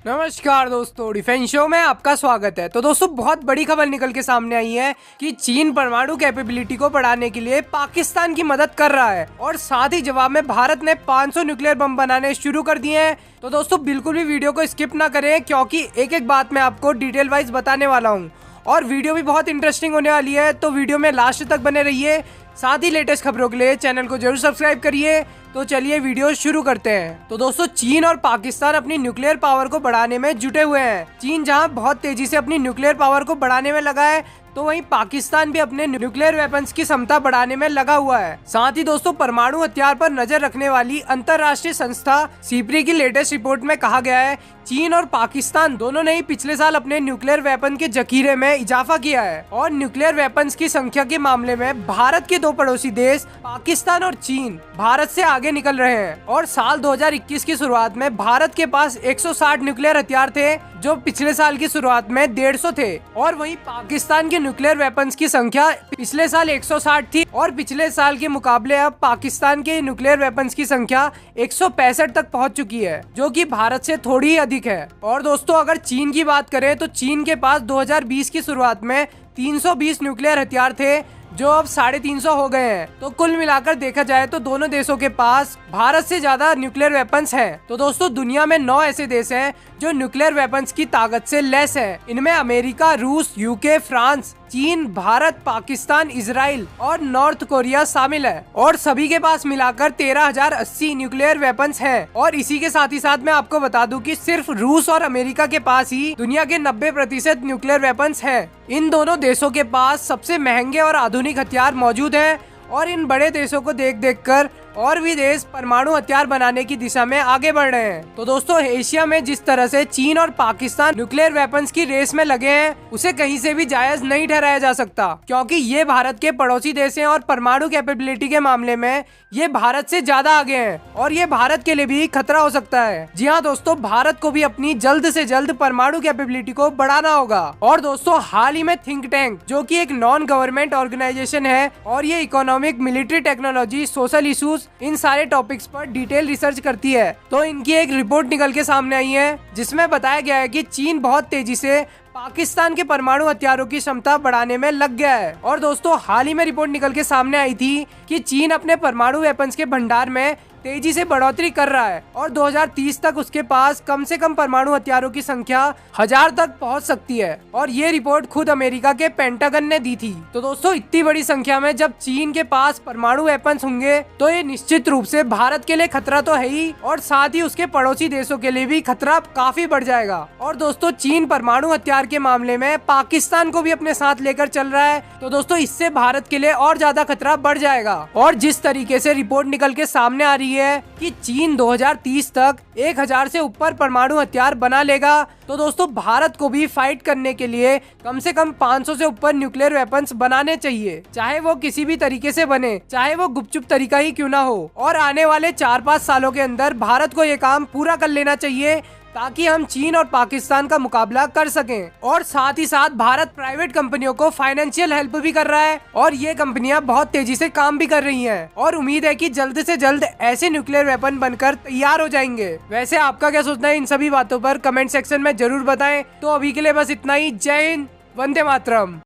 नमस्कार दोस्तों, defence show में आपका स्वागत है। तो दोस्तों, बहुत बड़ी खबर निकल के सामने आई है कि चीन परमाणु कैपेबिलिटी को बढ़ाने के लिए पाकिस्तान की मदद कर रहा है और साथ ही जवाब में भारत ने 500 न्यूक्लियर बम बनाने शुरू कर दिए हैं। तो दोस्तों, बिल्कुल भी वीडियो को स्किप ना करें क्योंकि एक एक बात मैं आपको डिटेल वाइज बताने वाला हूँ और वीडियो भी बहुत इंटरेस्टिंग होने वाली है। तो वीडियो में लास्ट तक बने रहिए। साथ ही लेटेस्ट खबरों के लिए चैनल को जरूर सब्सक्राइब करिए। तो चलिए वीडियो शुरू करते हैं। तो दोस्तों, चीन और पाकिस्तान अपनी न्यूक्लियर पावर को बढ़ाने में जुटे हुए हैं। चीन जहां बहुत तेजी से अपनी न्यूक्लियर पावर को बढ़ाने में लगा है, तो वहीं पाकिस्तान भी अपने न्यूक्लियर वेपन्स की क्षमता बढ़ाने में लगा हुआ है। साथ ही दोस्तों, परमाणु हथियार पर नजर रखने वाली अंतर्राष्ट्रीय संस्था सीपरी की लेटेस्ट रिपोर्ट में कहा गया है चीन और पाकिस्तान दोनों ने ही पिछले साल अपने न्यूक्लियर वेपन के जखीरे में इजाफा किया है और न्यूक्लियर वेपन्स की संख्या के मामले में भारत के दो पड़ोसी देश पाकिस्तान और चीन भारत से आगे निकल रहे हैं। और साल 2021 की शुरुआत में भारत के पास 160 न्यूक्लियर हथियार थे, जो पिछले साल की शुरुआत में 150 थे। और वहीं पाकिस्तान के न्यूक्लियर वेपन्स की संख्या पिछले साल 160 थी और पिछले साल के मुकाबले अब पाकिस्तान के न्यूक्लियर वेपन्स की संख्या 165 तक पहुंच चुकी है, जो कि भारत से थोड़ी अधिक है। और दोस्तों, अगर चीन की बात करें तो चीन के पास 2020 की शुरुआत में 320 न्यूक्लियर हथियार थे, जो अब 350 हो गए हैं। तो कुल मिलाकर देखा जाए तो दोनों देशों के पास भारत से ज्यादा न्यूक्लियर वेपन्स हैं। तो दोस्तों, दुनिया में 9 ऐसे देश हैं जो न्यूक्लियर वेपन्स की ताकत से लैस है। इनमें अमेरिका, रूस, यूके, फ्रांस, चीन, भारत, पाकिस्तान, इजराइल और नॉर्थ कोरिया शामिल है और सभी के पास मिलाकर 13,080 न्यूक्लियर वेपन्स हैं। और इसी के साथ ही साथ मैं आपको बता दूं कि सिर्फ रूस और अमेरिका के पास ही दुनिया के 90% न्यूक्लियर वेपन्स हैं। इन दोनों देशों के पास सबसे महंगे और आधुनिक हथियार मौजूद हैं और इन बड़े देशों को देख कर और भी देश परमाणु हथियार बनाने की दिशा में आगे बढ़ रहे हैं। तो दोस्तों, एशिया में जिस तरह से चीन और पाकिस्तान न्यूक्लियर वेपन्स की रेस में लगे हैं, उसे कहीं से भी जायज नहीं ठहराया जा सकता, क्योंकि ये भारत के पड़ोसी देश हैं और परमाणु कैपेबिलिटी के मामले में ये भारत से ज्यादा आगे हैं और ये भारत के लिए भी खतरा हो सकता है। जी हाँ दोस्तों, भारत को भी अपनी जल्द से जल्द परमाणु कैपेबिलिटी को बढ़ाना होगा। और दोस्तों, हाल ही में थिंक टैंक, जो कि एक नॉन गवर्नमेंट ऑर्गेनाइजेशन है और ये economic, military technology, social issues, इन सारे टॉपिक्स पर डिटेल रिसर्च करती है। तो इनकी एक रिपोर्ट निकल के सामने आई है जिसमें बताया गया है कि चीन बहुत तेजी से पाकिस्तान के परमाणु हथियारों की क्षमता बढ़ाने में लग गया है। और दोस्तों, हाल ही में रिपोर्ट निकल के सामने आई थी कि चीन अपने परमाणु वेपन्स के भंडार में तेजी से बढ़ोतरी कर रहा है और 2030 तक उसके पास कम से कम परमाणु हथियारों की संख्या 1000 तक पहुंच सकती है। और ये रिपोर्ट खुद अमेरिका के पेंटागन ने दी थी। तो दोस्तों, इतनी बड़ी संख्या में जब चीन के पास परमाणु वेपन्स होंगे तो ये निश्चित रूप से भारत के लिए खतरा तो है ही और साथ ही उसके पड़ोसी देशों के लिए भी खतरा काफी बढ़ जाएगा। और दोस्तों, चीन परमाणु हथियार के मामले में पाकिस्तान को भी अपने साथ लेकर चल रहा है। तो दोस्तों, इससे भारत के लिए और ज्यादा खतरा बढ़ जाएगा। और जिस तरीके से रिपोर्ट निकल के सामने आ रही है कि चीन 2030 तक 1000 से ऊपर परमाणु हथियार बना लेगा, तो दोस्तों, भारत को भी फाइट करने के लिए कम से कम 500 से ऊपर न्यूक्लियर वेपन्स बनाने चाहिए, चाहे वो किसी भी तरीके से बने, चाहे वो गुपचुप तरीका ही क्यों ना हो। और आने वाले 4-5 सालों के अंदर भारत को ये काम पूरा कर लेना चाहिए ताकि हम चीन और पाकिस्तान का मुकाबला कर सकें। और साथ ही साथ भारत प्राइवेट कंपनियों को फाइनेंशियल हेल्प भी कर रहा है और ये कंपनियां बहुत तेजी से काम भी कर रही हैं और उम्मीद है कि जल्द से जल्द ऐसे न्यूक्लियर वेपन बनकर तैयार हो जाएंगे। वैसे आपका क्या सोचना है इन सभी बातों पर कमेंट सेक्शन में जरूर बताएं। तो अभी के लिए बस इतना ही। जय हिंद, वंदे मातरम।